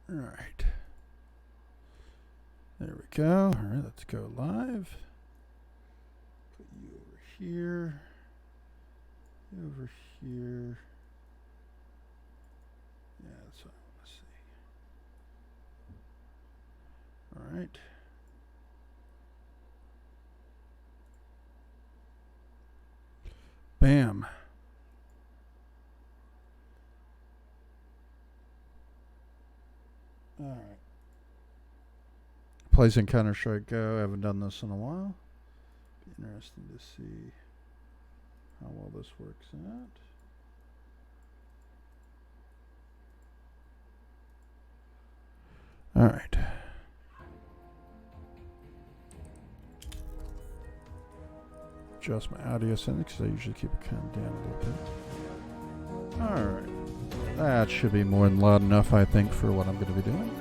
All right. There we go. All right, let's go live. Put you over here. You over here. Yeah, that's what I want to see. All right. Bam. All right. Placing Counter-Strike Go. I haven't done this in a while. Be interesting to see how well this works out. All right. Adjust my audio settings because I usually keep it kind of down a little bit. All right. That should be more than loud enough, I think, for what I'm going to be doing.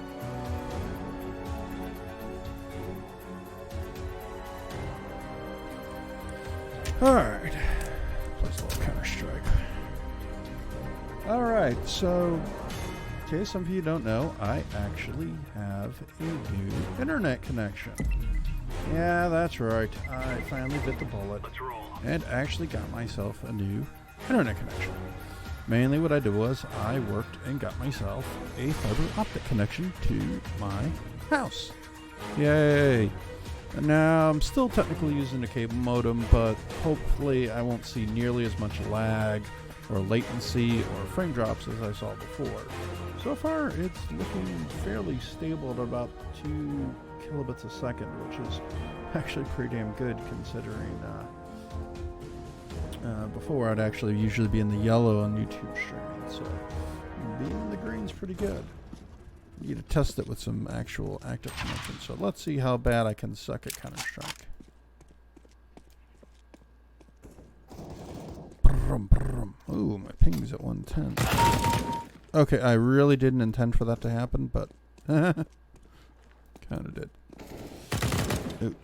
Alright. Plays a little Counter-Strike. Alright, so in case some of you don't know, I actually have a new internet connection. Yeah, that's right. I finally bit the bullet and actually got myself a new internet connection. Mainly what I did was I worked and got myself a fiber optic connection to my house. Yay! Now, I'm still technically using a cable modem, but hopefully I won't see nearly as much lag or latency or frame drops as I saw before. So far, it's looking fairly stable at about 2 kilobits a second, which is actually pretty damn good considering before I'd actually usually be in the yellow on YouTube streaming, so being in the green's pretty good. Need to test it with some actual active connection. So let's see how bad I can suck at Counter-Strike. Ooh, my ping's at 110. Okay, I really didn't intend for that to happen, but kind of did. Ooh.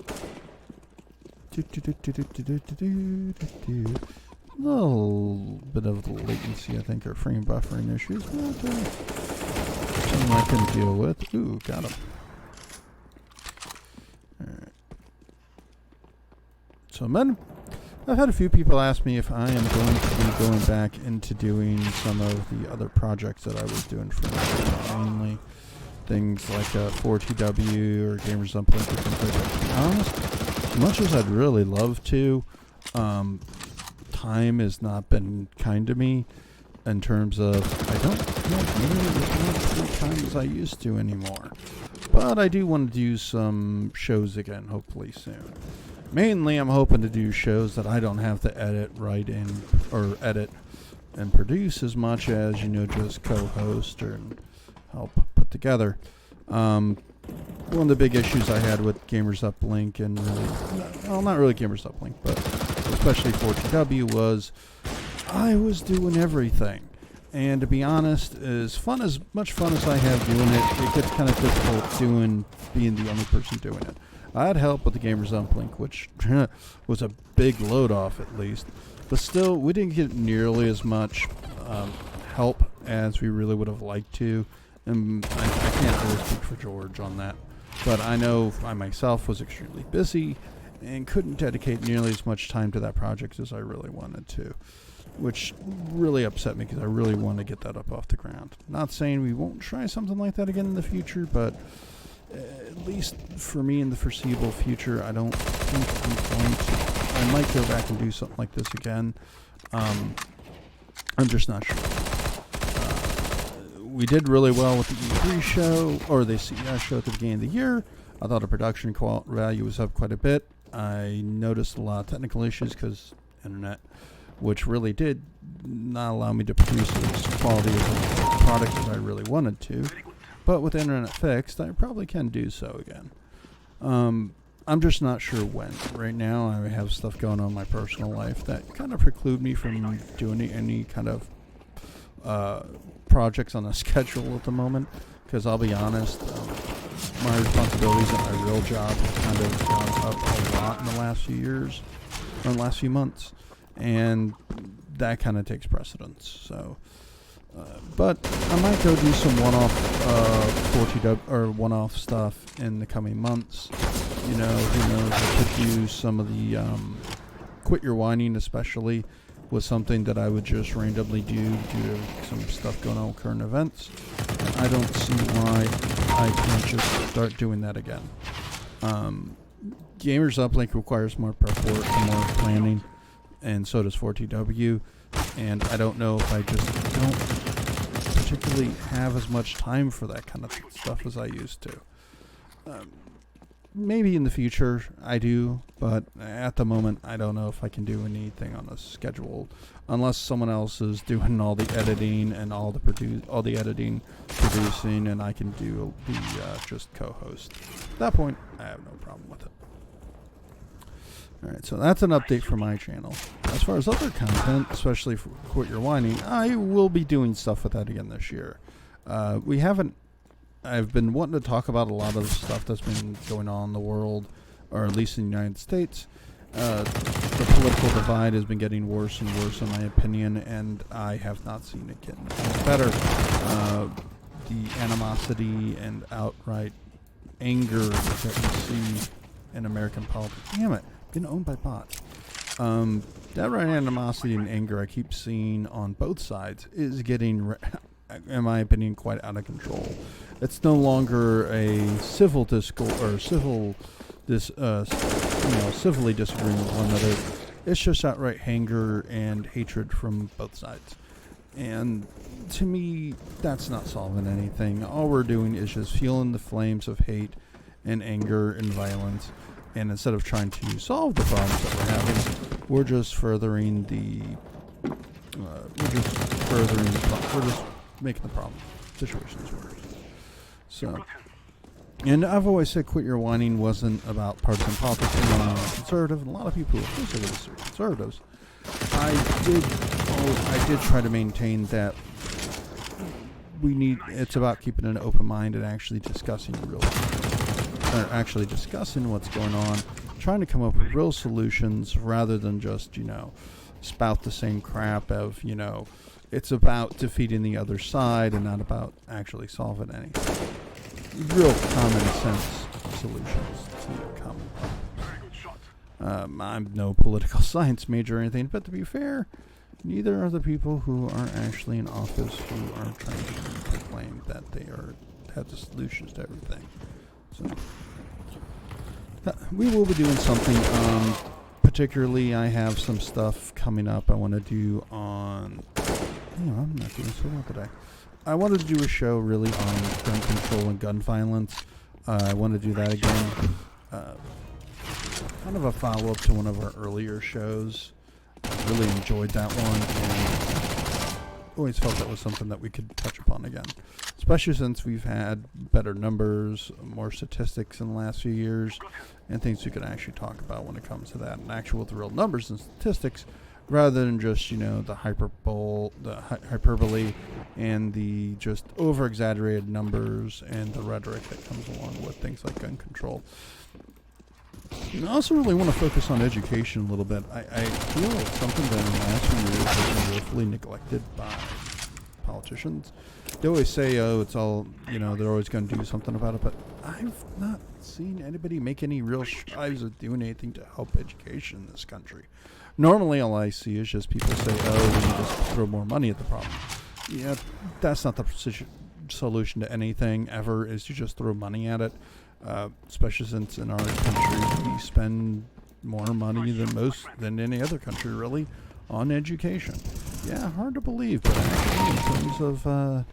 A little bit of latency, I think, or frame buffering issues. Something I can deal with. Ooh, got him. Alright. So, I've had a few people ask me if I am going to be going back into doing some of the other projects that I was doing for mainly things like 4TW or Gamers Unplugged or things like that. To be honest, as much as I'd really love to, time has not been kind to me in terms of I don't have nearly as much free time as I used to anymore. But I do want to do some shows again, hopefully soon. Mainly, I'm hoping to do shows that I don't have to edit, write in, or edit and produce as much as, just co-host or help put together. One of the big issues I had with Gamers Uplink and not really Gamers Uplink, but especially 4TW was I was doing everything. And to be honest, as much fun as I have doing it, it gets kind of difficult being the only person doing it. I had help with the Gamers Uplink, which was a big load off at least. But still, we didn't get nearly as much help as we really would have liked to. And I can't really speak for George on that. But I know I myself was extremely busy and couldn't dedicate nearly as much time to that project as I really wanted to. Which really upset me because I really want to get that up off the ground. Not saying we won't try something like that again in the future, but at least for me in the foreseeable future, I don't think I'm going to. I might go back and do something like this again. I'm just not sure. We did really well with the E3 show, or the CES show at the beginning of the year. I thought the production value was up quite a bit. I noticed a lot of technical issues because internet, which really did not allow me to produce as quality of a product as I really wanted to. But with the internet fixed, I probably can do so again. I'm just not sure when. Right now, I have stuff going on in my personal life that kind of preclude me from doing any kind of projects on a schedule at the moment. Because I'll be honest, my responsibilities at my real job have kind of gone up a lot in the last few years, or in the last few months. And that kind of takes precedence. So But I might go do some one-off 4TW or one-off stuff in the coming months. You know, who knows? I could do some of the Quit Your Whining, especially, was something that I would just randomly do due to some stuff going on with current events. And I don't see why I can't just start doing that again. Gamers Uplink requires more prep work and more planning, and so does 4TW. And I don't know if I just don't particularly have as much time for that kind of stuff as I used to. Maybe in the future I do, but at the moment I don't know if I can do anything on a schedule unless someone else is doing all the editing and all the editing, producing, and I can do the just co-host. At that point, I have no problem with it. Alright, so that's an update for my channel. As far as other content, especially for Quit Your Whining, I will be doing stuff with that again this year. I've been wanting to talk about a lot of stuff that's been going on in the world, or at least in the United States. The political divide has been getting worse and worse, in my opinion, and I have not seen it getting better. The animosity and outright anger that we see in American politics. Damn it, been owned by bots. That right animosity and anger I keep seeing on both sides is getting, in my opinion, quite out of control. It's no longer a civil discourse or civilly disagreeing with one another. It's just outright anger and hatred from both sides. And to me, that's not solving anything. All we're doing is just fueling the flames of hate and anger and violence. And instead of trying to solve the problems that we're having, we're just furthering we're just making the problem situations worse. So, and I've always said Quit Your Whining wasn't about partisan politics. I'm conservative, and a lot of people who are conservatives. I did try to maintain that it's about keeping an open mind and actually discussing what's going on, trying to come up with real solutions rather than just, spout the same crap of, it's about defeating the other side and not about actually solving any real common sense solutions to common problems. I'm no political science major or anything, but to be fair, neither are the people who are actually in office who are trying to proclaim that they have the solutions to everything. So we will be doing something. Particularly, I have some stuff coming up I want to do on. I'm not doing so well today. I wanted to do a show really on gun control and gun violence. I want to do that again. Kind of a follow-up to one of our earlier shows. I really enjoyed that one, and always felt that was something that we could touch upon again. Especially since we've had better numbers, more statistics in the last few years, and things we could actually talk about when it comes to that, and actual with real numbers and statistics, rather than just, the hyperbole and the just over-exaggerated numbers and the rhetoric that comes along with things like gun control. And I also really want to focus on education a little bit. I feel it's something that in the last few years has been woefully neglected by politicians. They always say, it's all, they're always going to do something about it, but I've not seen anybody make any real strides of doing anything to help education in this country. Normally, all I see is just people say, we need to throw more money at the problem. Yeah, that's not the solution to anything ever, is to just throw money at it, especially since in our country we spend more money than any other country, really, on education. Yeah, hard to believe, but actually, in terms of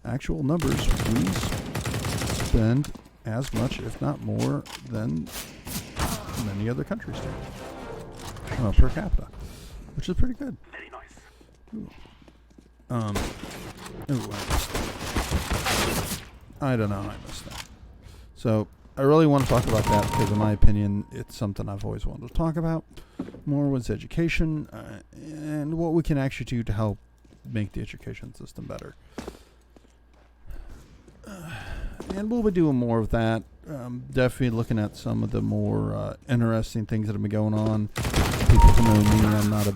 actual numbers, we spend as much, if not more, than many other countries do. Per capita, which is pretty good. Very nice. I don't know how I missed that. So I really want to talk about that because, in my opinion, it's something I've always wanted to talk about more, was education and what we can actually do to help make the education system better. And we'll be doing more of that. Definitely looking at some of the more interesting things that have been going on. People who know me, I'm not the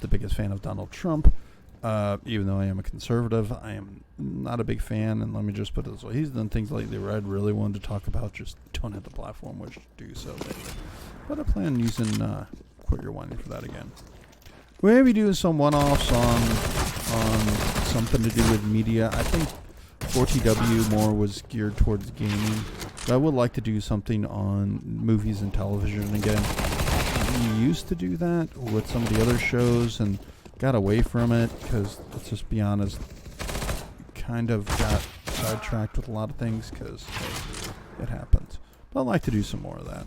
biggest fan of Donald Trump. Even though I am a conservative, I am not a big fan. And let me just put it this way: he's done things lately where I'd really wanted to talk about, just don't have the platform which to do so lately. But I plan on using Quit Your Whining for that again. We may be doing some one-offs on something to do with media. I think 4TW more was geared towards gaming, but I would like to do something on movies and television again. We used to do that with some of the other shows and got away from it because, let's just be honest, kind of got sidetracked with a lot of things because it happens. But I'd like to do some more of that.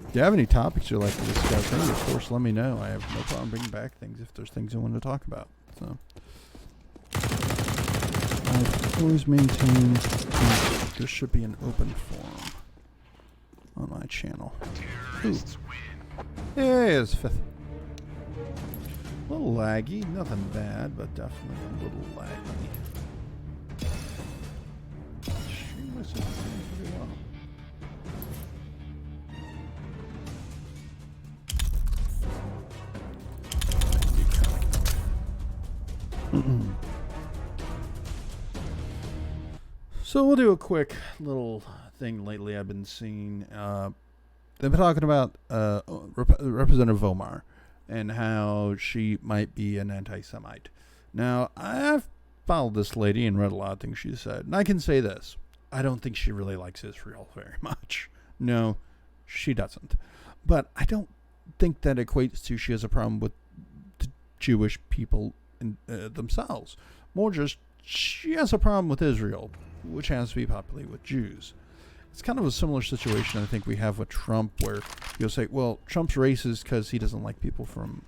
If you have any topics you'd like to discuss, of course, let me know. I have no problem bringing back things if there's things I want to talk about. So I've always maintained this should be an open forum on my channel. Ooh. Hey, it's fifth. A little laggy, nothing bad, but definitely a little laggy. Stream myself doing pretty well. So we'll do a quick little thing lately I've been seeing. They've been talking about Representative Omar and how she might be an anti-Semite. Now, I've followed this lady and read a lot of things she said, and I can say this. I don't think she really likes Israel very much. No, she doesn't. But I don't think that equates to she has a problem with the Jewish people themselves. More just, she has a problem with Israel, which has to be populated with Jews. It's kind of a similar situation I think we have with Trump, where you'll say, well, Trump's racist because he doesn't like people from,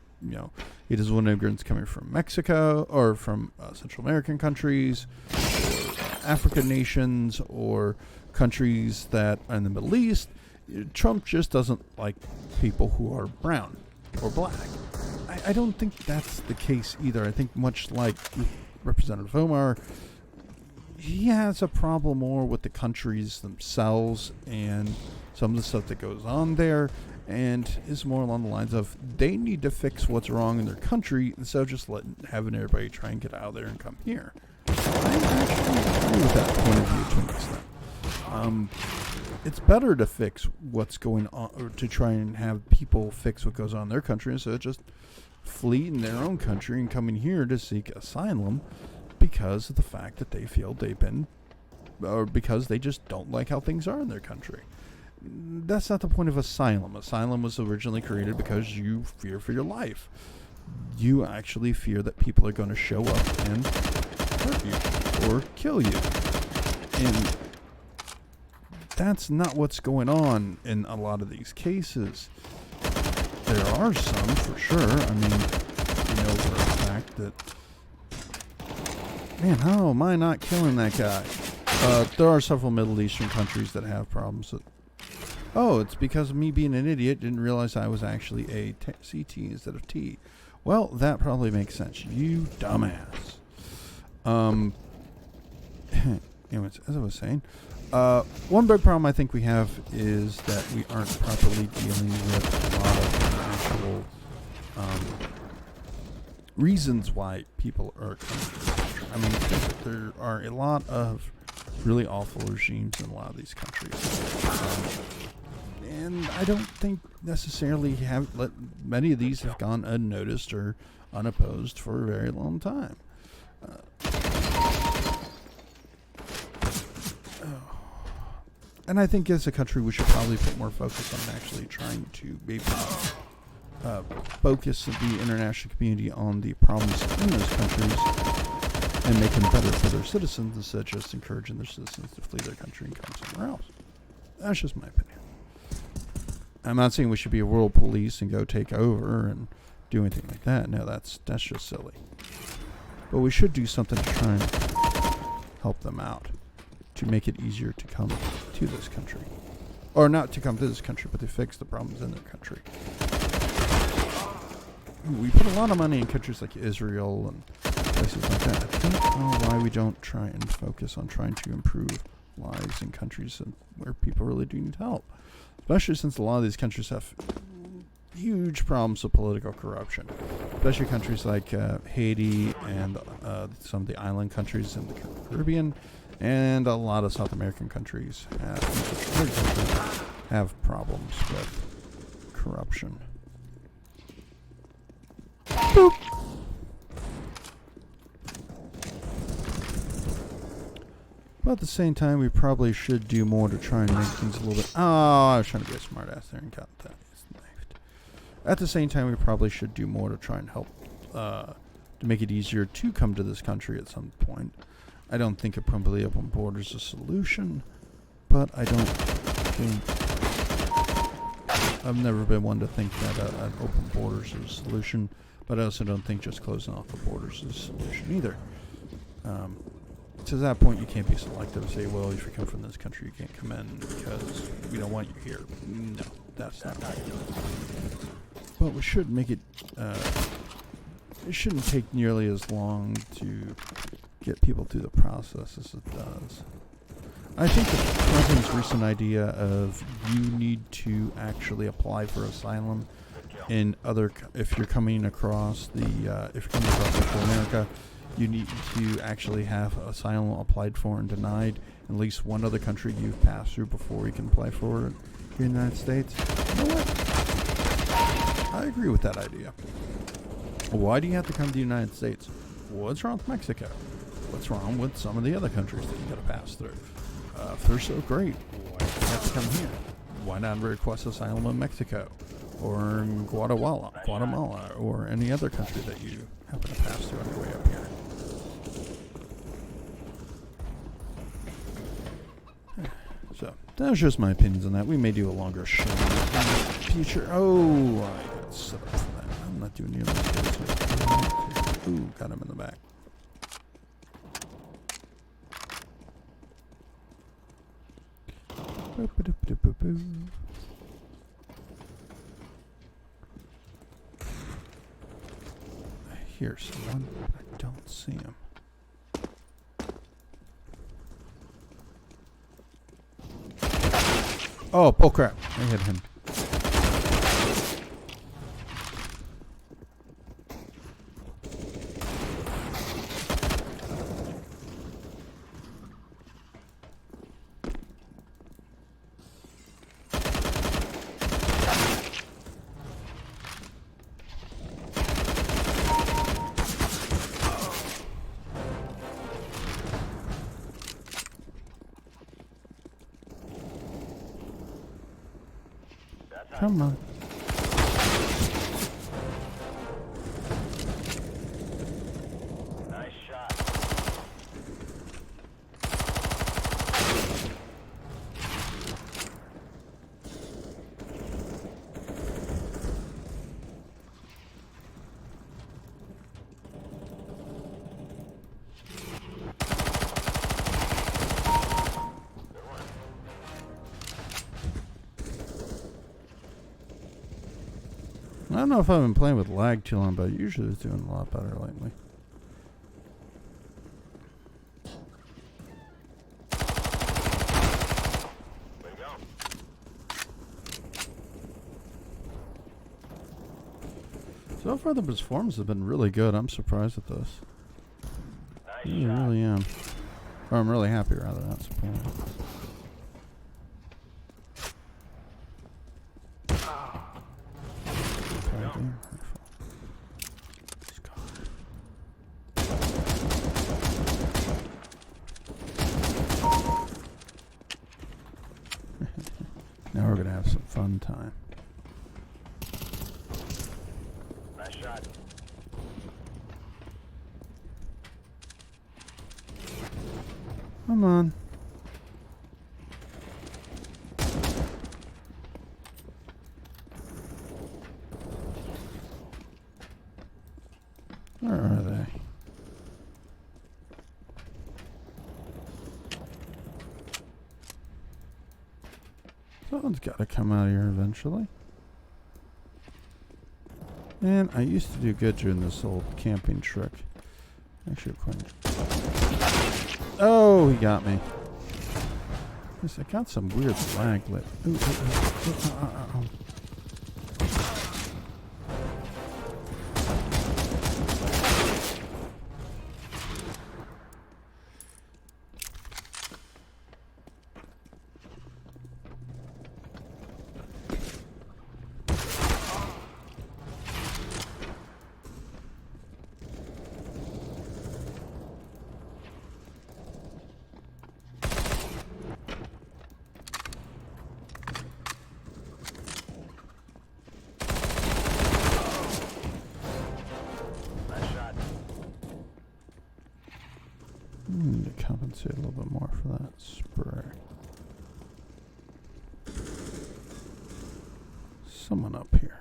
he doesn't want immigrants coming from Mexico or from Central American countries, or African nations, or countries that are in the Middle East. Trump just doesn't like people who are brown or black. I don't think that's the case either. I think much like Representative Omar, he has a problem more with the countries themselves and some of the stuff that goes on there, and is more along the lines of they need to fix what's wrong in their country instead of just having everybody try and get out of there and come here. I actually agree with that point of view to an extent. It's better to fix what's going on, or to try and have people fix what goes on in their country instead of just fleeing their own country and coming here to seek asylum because of the fact that they feel they've been, or because they just don't like how things are in their country. That's not the point of asylum. Asylum was originally created because you fear for your life. You actually fear that people are going to show up and hurt you or kill you. And that's not what's going on in a lot of these cases. There are some, for sure. I mean, for a fact that, man, how am I not killing that guy? There are several Middle Eastern countries that have problems with, it's because of me being an idiot, didn't realize I was actually a CT instead of T. Well, that probably makes sense. You dumbass. Anyways, as I was saying, one big problem I think we have is that we aren't properly dealing with a lot of actual reasons why people are coming to this country. I mean, there are a lot of really awful regimes in a lot of these countries. And I don't think necessarily many of these have gone unnoticed or unopposed for a very long time. And I think as a country we should probably put more focus on actually trying to maybe focus the international community on the problems in those countries and make them better for their citizens instead of just encouraging their citizens to flee their country and come somewhere else. That's just my opinion. I'm not saying we should be a world police and go take over and do anything like that. No, that's just silly. But we should do something to try and help them out, to make it easier to come to this country. Or not to come to this country, but to fix the problems in their country. We put a lot of money in countries like Israel and places like that. I don't know why we don't try and focus on trying to improve lives in countries where people really do need help. Especially since a lot of these countries have huge problems with political corruption, especially countries like Haiti and some of the island countries in the Caribbean, and a lot of South American countries have problems with corruption. Boop. But at the same time, we probably should do more to try and make things a little bit... Oh, I was trying to be a smart ass there and got that. At the same time, we probably should do more to try and help to make it easier to come to this country at some point. I don't think a completely open border is a solution, but I don't think... I've never been one to think that an open border is a solution, but I also don't think just closing off the borders is a solution either. To that point, you can't be selective and say, well, if you come from this country, you can't come in because we don't want you here. No, that's not right. But we should make it, it shouldn't take nearly as long to get people through the process as it does. I think the president's recent idea of you need to actually apply for asylum in if you're coming across Central America, you need to actually have asylum applied for and denied in at least one other country you've passed through before you can apply for it here in the United States. You know what? I agree with that idea. Why do you have to come to the United States? What's wrong with Mexico? What's wrong with some of the other countries that you got to pass through? If they're so great, why do you have to come here? Why not request asylum in Mexico? Or in Guatemala, or any other country that you happen to pass through on your way up here? So, that was just my opinions on that. We may do a longer show in the future. Oh, I got set up for that. I'm not doing nearly as good as Ooh, got him in the back. I hear someone, but I don't see him. Oh, bullcrap. I hit him. Come on. Nice shot. I don't know if I've been playing with lag too long, but I usually was doing a lot better lately. Way to go. So far, the performance has been really good. I'm surprised at this. Nice I shot. really am. Or I'm really happy, rather, not surprised. Now we're gonna have some fun time. Nice shot. Come on. Where are they? Someone's got to come out of here eventually. And I used to do good during this old camping trick. Actually, quite. Oh, he got me. Yes, I got some weird lag lit. Ooh, Need to compensate a little bit more for that spray. Someone up here.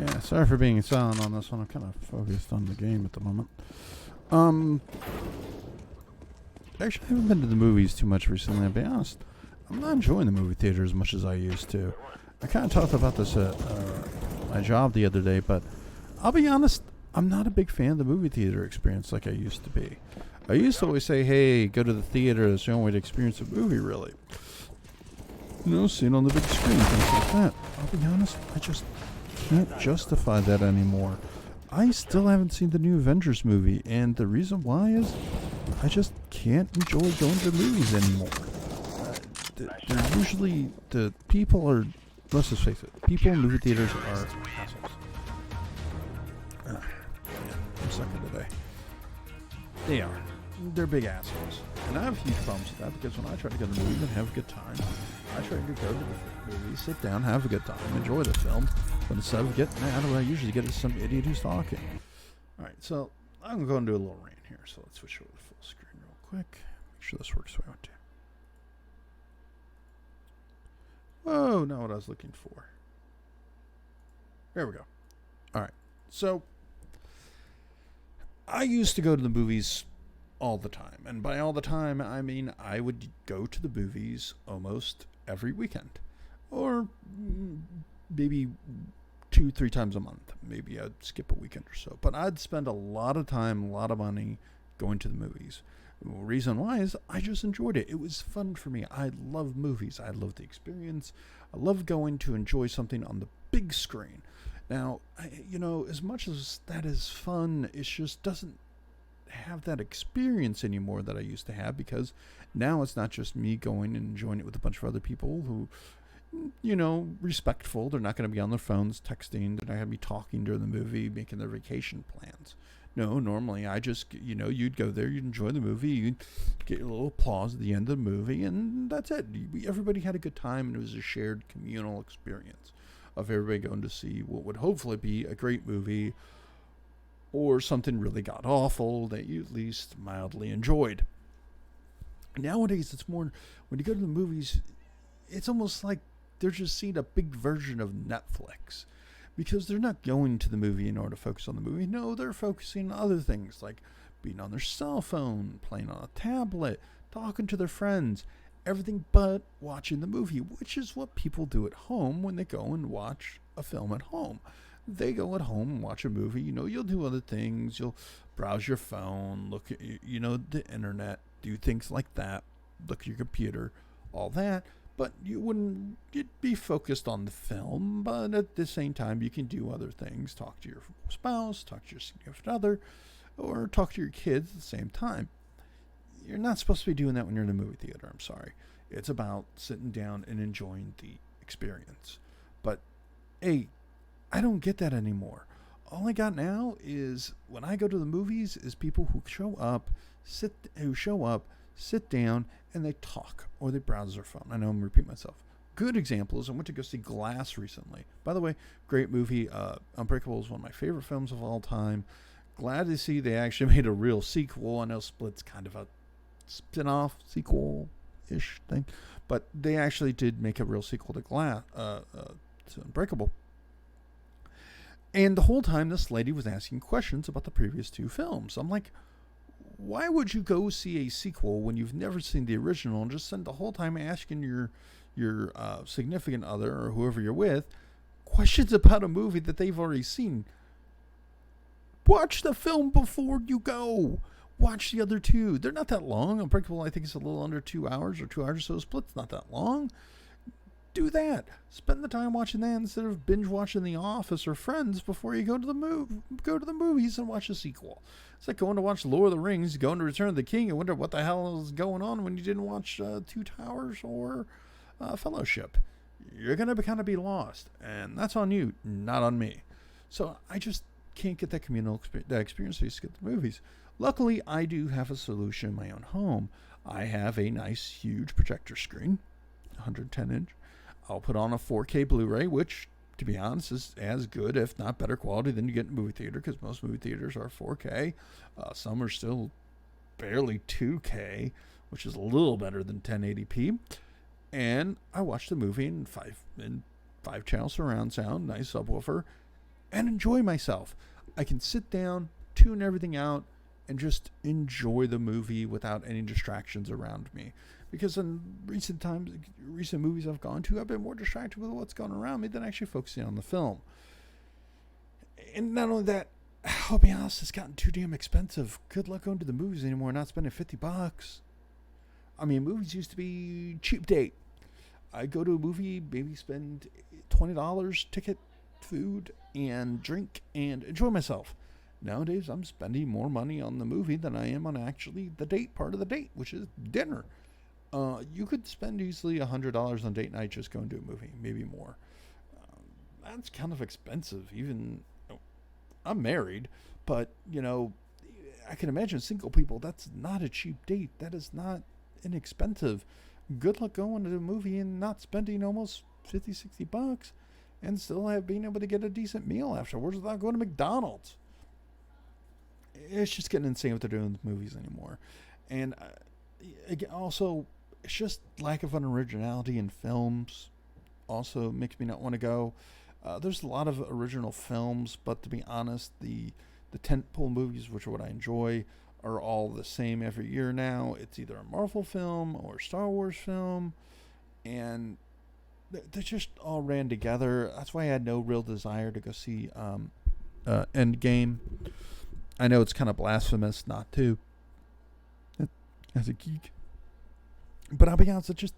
Yeah, sorry for being silent on this one. I'm kind of focused on the game at the moment. Actually, I haven't been to the movies too much recently, I'll be honest. I'm not enjoying the movie theater as much as I used to. I kind of talked about this at my job the other day, but I'll be honest, I'm not a big fan of the movie theater experience like I used to be. I used to always say, hey, go to the theater. That's the only way to experience a movie, really. You know, see it on the big screen, things like that. I'll be honest, I just can't justify that anymore. I still haven't seen the new Avengers movie, and the reason why is I just can't enjoy going to the movies anymore. They're usually, the people are, let's just face it, people in movie theaters are assholes. I'm sucking today. They are. They're big assholes. And I have huge problems with that because when I try to go to the movies and have a good time, I try to go to the movie, sit down, have a good time, enjoy the film. But instead of getting mad, what I usually get is some idiot who's talking. Alright, so I'm going to do a little rant here. So let's switch over to full screen real quick. Make sure this works the way I want to. Whoa, not what I was looking for. There we go. Alright, so I used to go to the movies all the time. And by all the time, I mean I would go to the movies almost every weekend. Or maybe 2-3 times a month. Maybe I'd skip a weekend or so. But I'd spend a lot of time, a lot of money going to the movies. The reason why is I just enjoyed it. It was fun for me. I love movies. I love the experience. I love going to enjoy something on the big screen. Now, as much as that is fun, it just doesn't have that experience anymore that I used to have, because now it's not just me going and enjoying it with a bunch of other people who, respectful. They're not going to be on their phones texting. They're not going to be talking during the movie, making their vacation plans. No, normally I just, you'd go there, you'd enjoy the movie, you'd get your little applause at the end of the movie, and that's it. Everybody had a good time, and it was a shared communal experience of everybody going to see what would hopefully be a great movie or something really god awful that you at least mildly enjoyed. Nowadays, it's more, when you go to the movies, it's almost like they're just seeing a big version of Netflix. Because they're not going to the movie in order to focus on the movie. No, they're focusing on other things, like being on their cell phone, playing on a tablet, talking to their friends, everything but watching the movie, which is what people do at home when they go and watch a film at home. They go at home and watch a movie. You'll do other things. You'll browse your phone, look at, the internet, do things like that, look at your computer, all that. But you'd be focused on the film, but at the same time, you can do other things. Talk to your spouse, talk to your significant other, or talk to your kids at the same time. You're not supposed to be doing that when you're in a movie theater, I'm sorry. It's about sitting down and enjoying the experience. But, hey, I don't get that anymore. All I got now is, when I go to the movies, is people who show up, sit down, and they talk, or they browse their phone. I know I'm repeating myself. Good examples. I went to go see Glass recently. By the way, great movie. Unbreakable is one of my favorite films of all time. Glad to see they actually made a real sequel. I know Split's kind of a spin-off sequel-ish thing, but they actually did make a real sequel to to Unbreakable. And the whole time, this lady was asking questions about the previous two films. I'm like, why would you go see a sequel when you've never seen the original and just spend the whole time asking your significant other or whoever you're with questions about a movie that they've already seen? Watch the film before you go. Watch the other two. They're not that long. Unbreakable, I think, is a little under 2 hours or 2 hours or so. Split's not that long. Do that. Spend the time watching that instead of binge watching The Office or Friends before you go to the movies and watch a sequel. It's like going to watch Lord of the Rings, going to Return of the King, and wonder what the hell is going on when you didn't watch Two Towers or Fellowship. You're going to kind of be lost, and that's on you, not on me. So I just can't get that communal experience so you skip the movies. Luckily, I do have a solution in my own home. I have a nice, huge projector screen, 110 inch. I'll put on a 4K Blu-ray, which, to be honest, is as good, if not better quality than you get in a movie theater, because most movie theaters are 4K. Some are still barely 2K, which is a little better than 1080p. And I watched the movie in five channel surround sound, nice subwoofer, and enjoy myself. I can sit down, tune everything out, and just enjoy the movie without any distractions around me. Because in recent movies I've gone to, I've been more distracted with what's going around me than actually focusing on the film. And not only that, I'll be honest, it's gotten too damn expensive. Good luck going to the movies anymore, not spending $50. I mean, movies used to be cheap date. I go to a movie, maybe spend $20 ticket, food, and drink, and enjoy myself. Nowadays, I'm spending more money on the movie than I am on actually the date part of the date, which is dinner. You could spend easily $100 on date night just going to a movie, maybe more. That's kind of expensive. Even I'm married, but I can imagine single people. That's not a cheap date. That is not inexpensive. Good luck going to a movie and not spending almost $50-$60 and still being able to get a decent meal afterwards without going to McDonald's. It's just getting insane what they're doing with movies anymore. And also, it's just lack of originality in films also makes me not want to go. There's a lot of original films, but to be honest, the tentpole movies, which are what I enjoy, are all the same every year now. It's either a Marvel film or a Star Wars film, and they just all ran together. That's why I had no real desire to go see Endgame. I know it's kind of blasphemous not to, as a geek. But I'll be honest,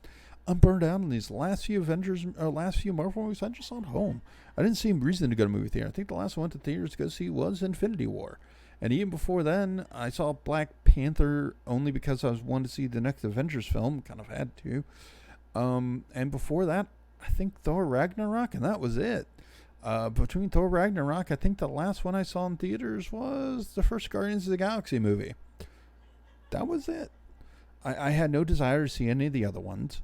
I'm burned out on these last few Marvel movies I just saw at home. I didn't see a reason to go to movie theater. I think the last one I went to theaters to go see was Infinity War. And even before then, I saw Black Panther only because I wanted to see the next Avengers film. Kind of had to. And before that, I think Thor Ragnarok, and that was it. Between Thor Ragnarok, I think the last one I saw in theaters was the first Guardians of the Galaxy movie. That was it. I had no desire to see any of the other ones.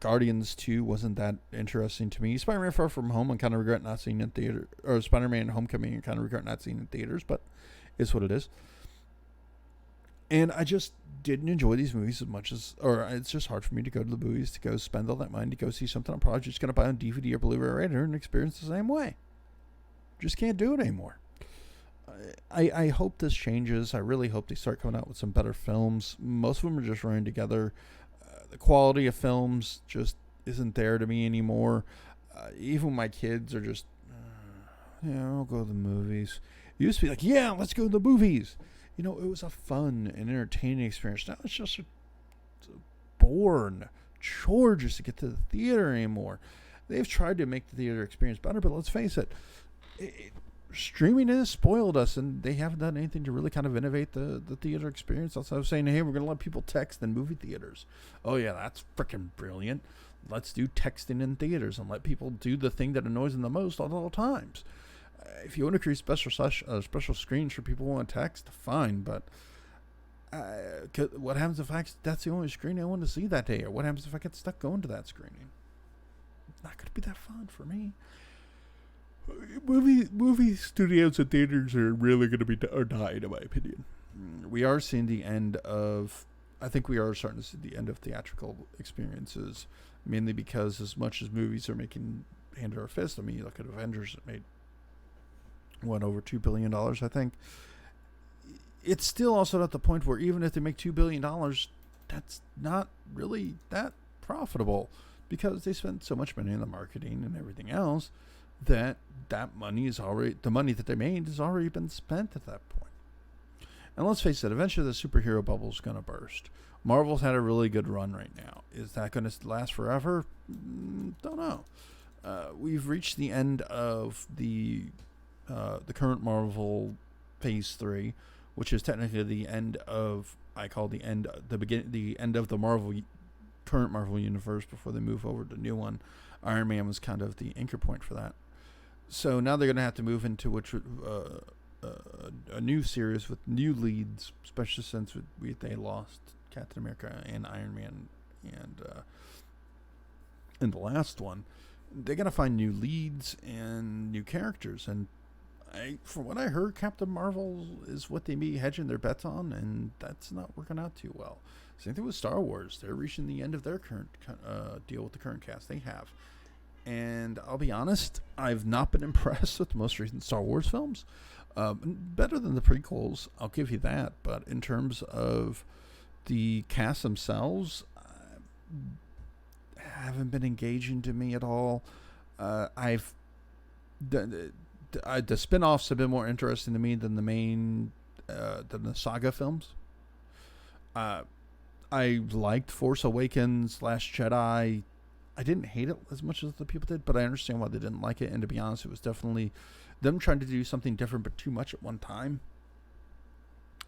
Guardians 2 wasn't that interesting to me. Spider-Man Far From Home, I kind of regret not seeing in theater. Or Spider-Man Homecoming, I kind of regret not seeing in theaters, but it's what it is. And I just didn't enjoy these movies as much as, or it's just hard for me to go to the movies, to go spend all that money to go see something I'm probably just going to buy on DVD or Blu-ray later and experience the same way. Just can't do it anymore. I hope this changes. I really hope they start coming out with some better films. Most of them are just running together. The quality of films just isn't there to me anymore. Even my kids are just, I'll go to the movies. It used to be like, yeah, let's go to the movies. It was a fun and entertaining experience. Now it's just a boring chore just to get to the theater anymore. They've tried to make the theater experience better, but let's face it, streaming has spoiled us, and they haven't done anything to really kind of innovate the theater experience. Also, I was saying, hey, we're going to let people text in movie theaters. Oh, yeah, that's freaking brilliant. Let's do texting in theaters and let people do the thing that annoys them the most at all times. If you want to create special screens for people who want to text, fine, but what happens if that's the only screen I want to see that day? Or what happens if I get stuck going to that screening? It's not going to be that fun for me. Movie studios and theaters are really going to be dying, in my opinion. We are seeing the end of, I think we are starting to see the end of theatrical experiences, mainly because as much as movies are making hand over fist, I mean, you look at Avengers, it made, over $2 billion, I think. It's still also at the point where even if they make $2 billion, that's not really that profitable because they spend so much money on the marketing and everything else that money is already, the money that they made has already been spent at that point. And let's face it, eventually the superhero bubble is going to burst. Marvel's had a really good run right now. Is that going to last forever? Don't know. We've reached the end of the current Marvel Phase 3, which is technically the end of, the end of the current Marvel universe before they move over to the new one. Iron Man was kind of the anchor point for that. So now they're going to have to move into a new series with new leads, especially since they lost Captain America and Iron Man, and in the last one, they got to find new leads and new characters. And from what I heard, Captain Marvel is what they be hedging their bets on, and that's not working out too well. Same thing with Star Wars; they're reaching the end of their current deal with the current cast they have. And I'll be honest, I've not been impressed with the most recent Star Wars films. Better than the prequels, I'll give you that. But in terms of the cast themselves, haven't been engaging to me at all. I've the spin-offs have been more interesting to me than the saga films. I liked Force Awakens, Last Jedi. I didn't hate it as much as the people did, but I understand why they didn't like it. And to be honest, it was definitely them trying to do something different, but too much at one time.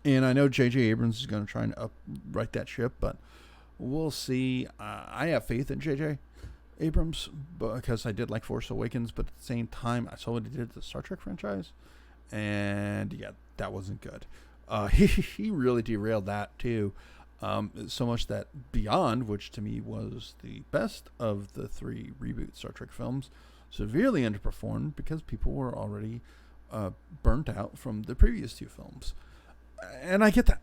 And I know J.J. Abrams is going to try and right that ship, but we'll see. I have faith in J.J. Abrams because I did like Force Awakens, but at the same time, I saw what he did to the Star Trek franchise, and yeah, that wasn't good. He really derailed that too. So much that Beyond, which to me was the best of the 3 reboot Star Trek films, severely underperformed because people were already burnt out from the previous 2 films. And I get that.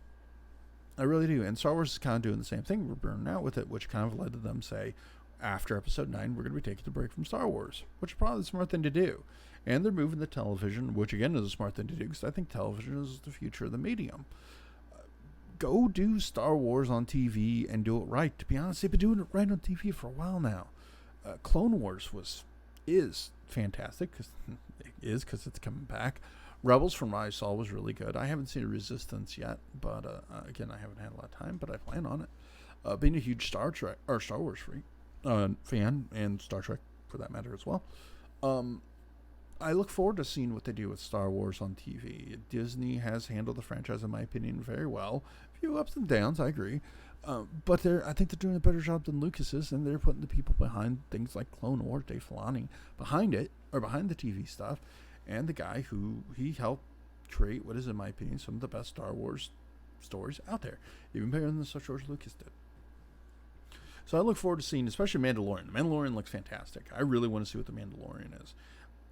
I really do. And Star Wars is kind of doing the same thing. We're burning out with it, which kind of led to them say, after Episode 9, we're going to be taking a break from Star Wars, which is probably the smart thing to do. And they're moving the television, which again is a smart thing to do because I think television is the future of the medium. Go do Star Wars on TV and do it right. To be honest, they've been doing it right on TV for a while now. Clone Wars is fantastic because it's coming back. Rebels, from what I saw, was really good. I haven't seen Resistance yet, but again, I haven't had a lot of time, but I plan on it. Being a huge Star Wars fan, and Star Trek for that matter as well. I look forward to seeing what they do with Star Wars on TV. Disney has handled the franchise, in my opinion, very well. A few ups and downs, I agree. But I think they're doing a better job than Lucas is, and they're putting the people behind things like Clone Wars, Dave Filoni, behind the TV stuff, and the guy who he helped create what is, in my opinion, some of the best Star Wars stories out there, even better than the stuff George Lucas did. So I look forward to seeing, especially Mandalorian. The Mandalorian looks fantastic. I really want to see what the Mandalorian is.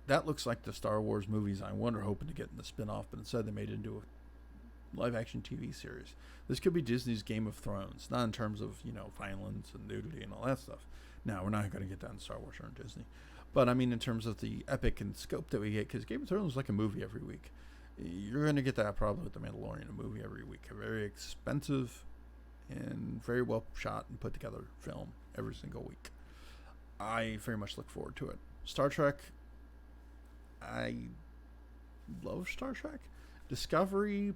That looks like the Star Wars movies I were hoping to get in the spin-off, but instead they made it into a live-action TV series. This could be Disney's Game of Thrones, not in terms of, violence and nudity and all that stuff. No, we're not going to get that in Star Wars or in Disney. But, I mean, in terms of the epic and scope that we get, because Game of Thrones is like a movie every week. You're going to get that probably with The Mandalorian, a movie every week. A very expensive and very well shot and put together film every single week. I very much look forward to it. Star Trek, I love Star Trek. Discovery,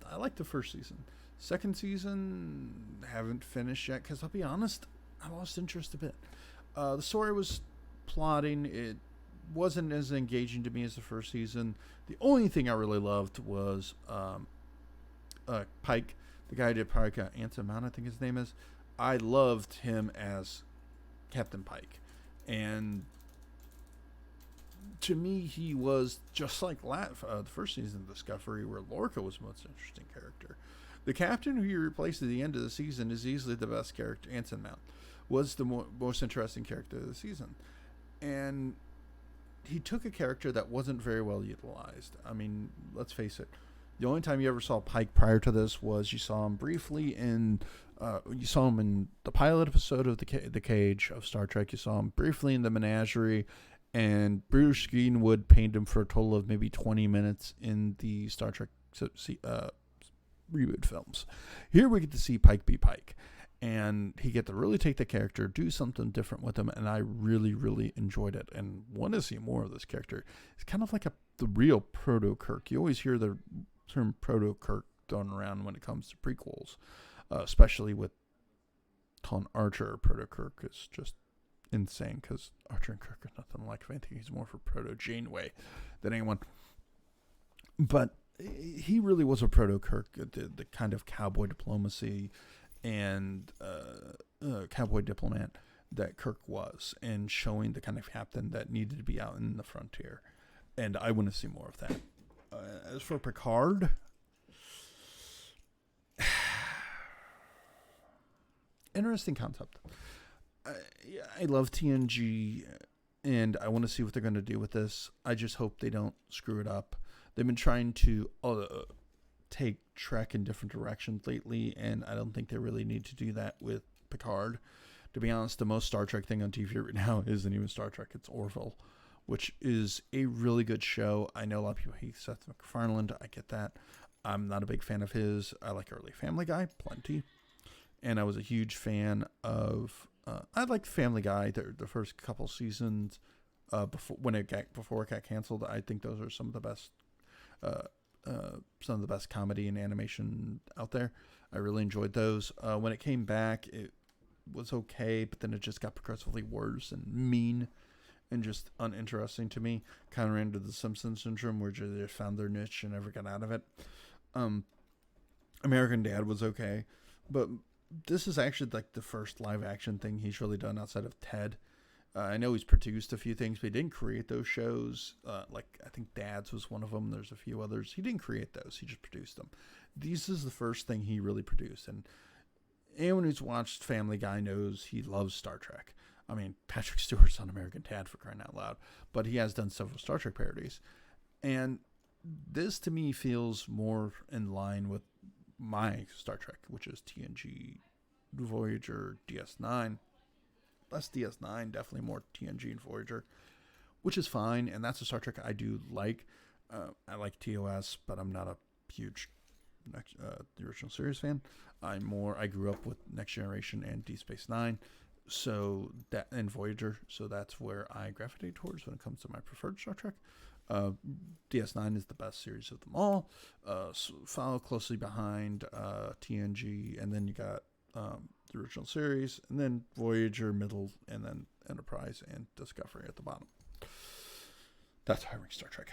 I like the first season. Second season, haven't finished yet because I'll be honest, I lost interest a bit. The story was plotting. It wasn't as engaging to me as the first season. The only thing I really loved was Pike, the guy who did Pike, Anson Mount, I think his name is. I loved him as Captain Pike. And to me, he was just like the first season of Discovery, where Lorca was the most interesting character. The captain who you replaced at the end of the season is easily the best character. Anson Mount was the most interesting character of the season. And he took a character that wasn't very well utilized. I mean, let's face it. The only time you ever saw Pike prior to this was you saw him briefly in the pilot episode of the Cage of Star Trek. You saw him briefly in the Menagerie, and Bruce Greenwood painted him for a total of maybe 20 minutes in the Star Trek reboot films. Here we get to see Pike be Pike, and he get to really take the character, do something different with him, and I really, really enjoyed it and want to see more of this character. It's kind of like the real Proto-Kirk. You always hear the term Proto-Kirk thrown around when it comes to prequels, especially with calling Archer Proto-Kirk is just insane because Archer and Kirk are nothing alike. If anything, he's more for Proto-Janeway than anyone. But he really was a Proto-Kirk, the kind of cowboy diplomacy and cowboy diplomat that Kirk was, and showing the kind of captain that needed to be out in the frontier. and I want to see more of that. As for Picard, interesting concept. I love TNG, and I want to see what they're going to do with this. I just hope they don't screw it up. They've been trying to take Trek in different directions lately, and I don't think they really need to do that with Picard. To be honest, the most Star Trek thing on TV right now isn't even Star Trek. It's Orville, which is a really good show. I know a lot of people hate Seth MacFarlane. I get that. I'm not a big fan of his. I like early Family Guy, plenty. And I was a huge fan of... I liked Family Guy, the first couple seasons before it got canceled. I think those are some of the best comedy and animation out there. I really enjoyed those. When it came back, it was okay, but then it just got progressively worse and mean and just uninteresting to me. Kind of ran into the Simpsons syndrome, where they just found their niche and never got out of it. American Dad was okay, but this is actually like the first live action thing he's really done outside of Ted. I know he's produced a few things, but he didn't create those shows. Like I think Dad's was one of them. There's a few others. He didn't create those. He just produced them. This is the first thing he really produced. And anyone who's watched Family Guy knows he loves Star Trek. I mean, Patrick Stewart's on American Dad, for crying out loud. But he has done several Star Trek parodies. And this, to me, feels more in line with my Star Trek, which is TNG, Voyager, DS9. Less DS9, definitely more TNG and Voyager, which is fine. And that's a Star Trek I do like. I like TOS, but I'm not a huge the original series fan. I grew up with Next Generation and Deep Space Nine, so that and Voyager. So that's where I gravitate towards when it comes to my preferred Star Trek. DS9 is the best series of them all. Follow closely behind TNG, and then you got the original series, and then Voyager middle, and then Enterprise and Discovery at the bottom. That's how I rank Star Trek.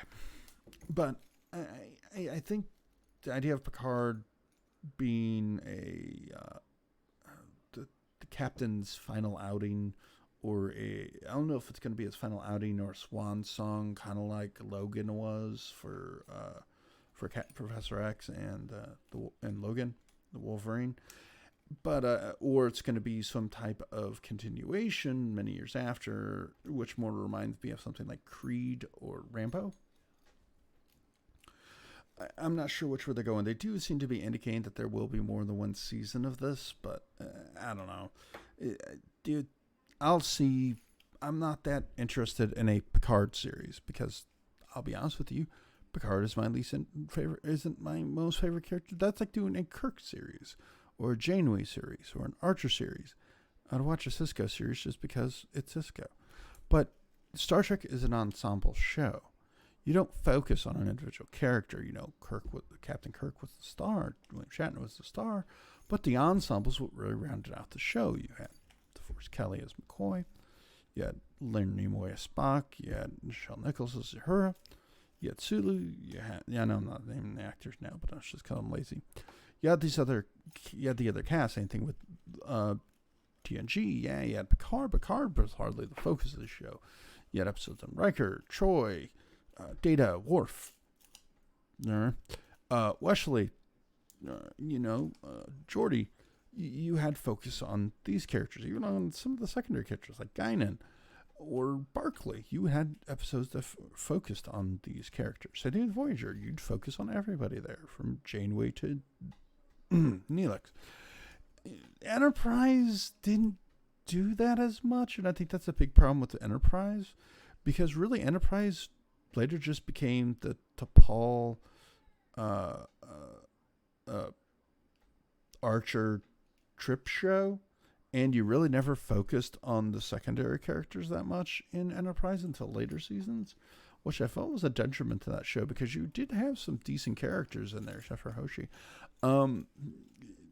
But I think the idea of Picard being the captain's final outing, or I don't know if it's going to be his final outing or a swan song, kind of like Logan was for Professor X and Logan, the Wolverine. But or it's going to be some type of continuation many years after, which more reminds me of something like Creed or Rambo. I'm not sure which way they're going. They do seem to be indicating that there will be more than one season of this, but I don't know. Dude, I'll see. I'm not that interested in a Picard series because I'll be honest with you, Picard is my least favorite. Isn't my most favorite character. That's like doing a Kirk series, or a Janeway series, or an Archer series. I'd watch a Cisco series just because it's Cisco. But Star Trek is an ensemble show. You don't focus on an individual character. You know, Captain Kirk was the star. William Shatner was the star. But the ensembles what really rounded out the show. You had DeForest Kelly as McCoy. You had Leonard Nimoy as Spock. You had Nichelle Nichols as Uhura. You had Sulu. I know I'm not naming the actors now, but I was just kind of lazy. You had the other cast. Same thing with TNG. Yeah, you had Picard. Picard was hardly the focus of the show. You had episodes on Riker, Troy, Data, Worf, Wesley, Geordi. You had focus on these characters, even on some of the secondary characters like Guinan or Barclay. You had episodes that focused on these characters. So did Voyager. You'd focus on everybody there, from Janeway to Neelix. Enterprise didn't do that as much, and I think that's a big problem with the Enterprise, because really Enterprise later just became the T'Pol Archer trip show, and you really never focused on the secondary characters that much in Enterprise until later seasons, which I felt was a detriment to that show, because you did have some decent characters in there, except for Hoshi.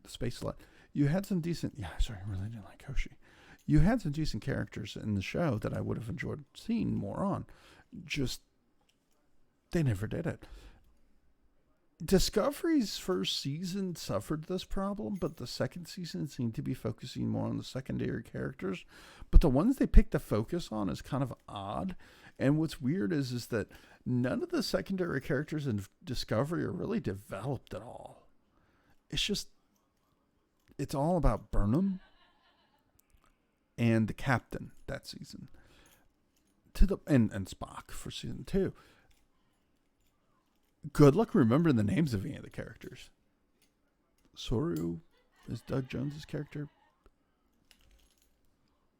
Space Slut. You had some decent... Yeah, sorry, I really didn't like Hoshi. You had some decent characters in the show that I would have enjoyed seeing more on. Just... they never did it. Discovery's first season suffered this problem, but the second season seemed to be focusing more on the secondary characters. But the ones they picked to focus on is kind of odd. And what's weird is that none of the secondary characters in Discovery are really developed at all. It's all about Burnham and the captain that season. And Spock for season 2. Good luck remembering the names of any of the characters. Soru is Doug Jones's character.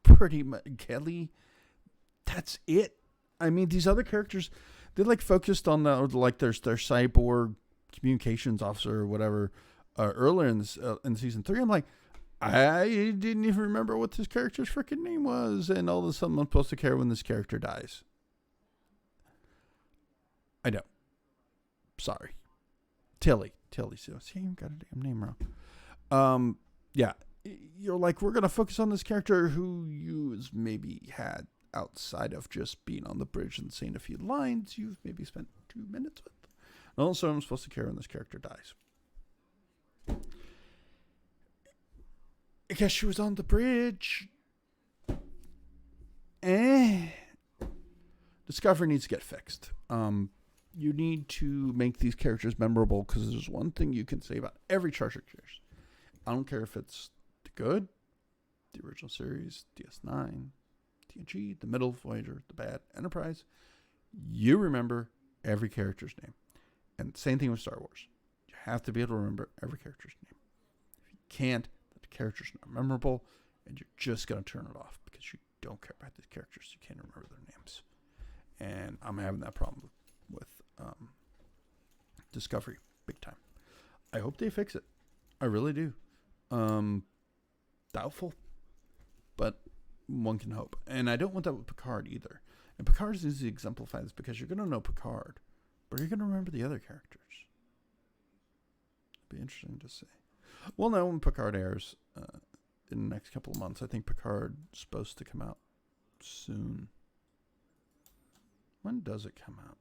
Pretty much Kelly. That's it. I mean, these other characters, they like focused on their cyborg communications officer or whatever earlier in season 3. I'm like, I didn't even remember what this character's freaking name was, and all of a sudden I'm supposed to care when this character dies. I know. Sorry. Tilly. See, you got a damn name wrong. Yeah. You're like, we're going to focus on this character who you maybe had outside of just being on the bridge and saying a few lines. You've maybe spent 2 minutes with. And also, I'm supposed to care when this character dies. I guess she was on the bridge. Discovery needs to get fixed. You need to make these characters memorable, because there's one thing you can say about every Star Trek series. I don't care if it's the good, the original series, DS9, TNG, the middle, Voyager, the bad, Enterprise. You remember every character's name. And same thing with Star Wars. You have to be able to remember every character's name. If you can't, the character's not memorable, and you're just going to turn it off because you don't care about these characters. You can't remember their names. And I'm having that problem with Discovery big time. I hope they fix it. I really do. Doubtful, but one can hope. And I don't want that with Picard either. And Picard is easy to exemplify this, because you're going to know Picard, but you're going to remember the other characters. It'd be interesting to see. We'll know when Picard airs in the next couple of months. I think Picard's supposed to come out soon. When does it come out?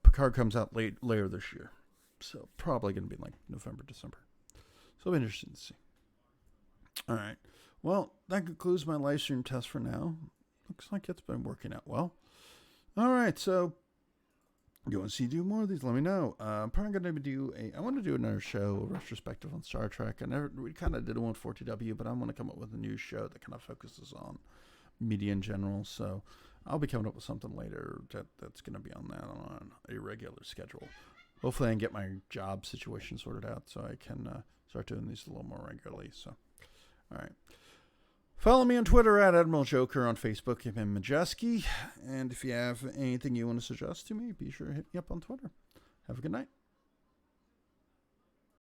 Picard comes out later this year. So probably going to be like November, December. So it'll be interesting to see. All right. Well, that concludes my live stream test for now. Looks like it's been working out well. All right. So you want to see do more of these? Let me know. I'm probably going to I want to do another show, a retrospective on Star Trek. We kind of did one with 40W, but I want to come up with a new show that kind of focuses on media in general. So I'll be coming up with something later that's going to be on that on a regular schedule. Hopefully I can get my job situation sorted out so I can start doing these a little more regularly. So, all right. Follow me on Twitter at Admiral Joker, on Facebook, I'm Majeski. And if you have anything you want to suggest to me, be sure to hit me up on Twitter. Have a good night.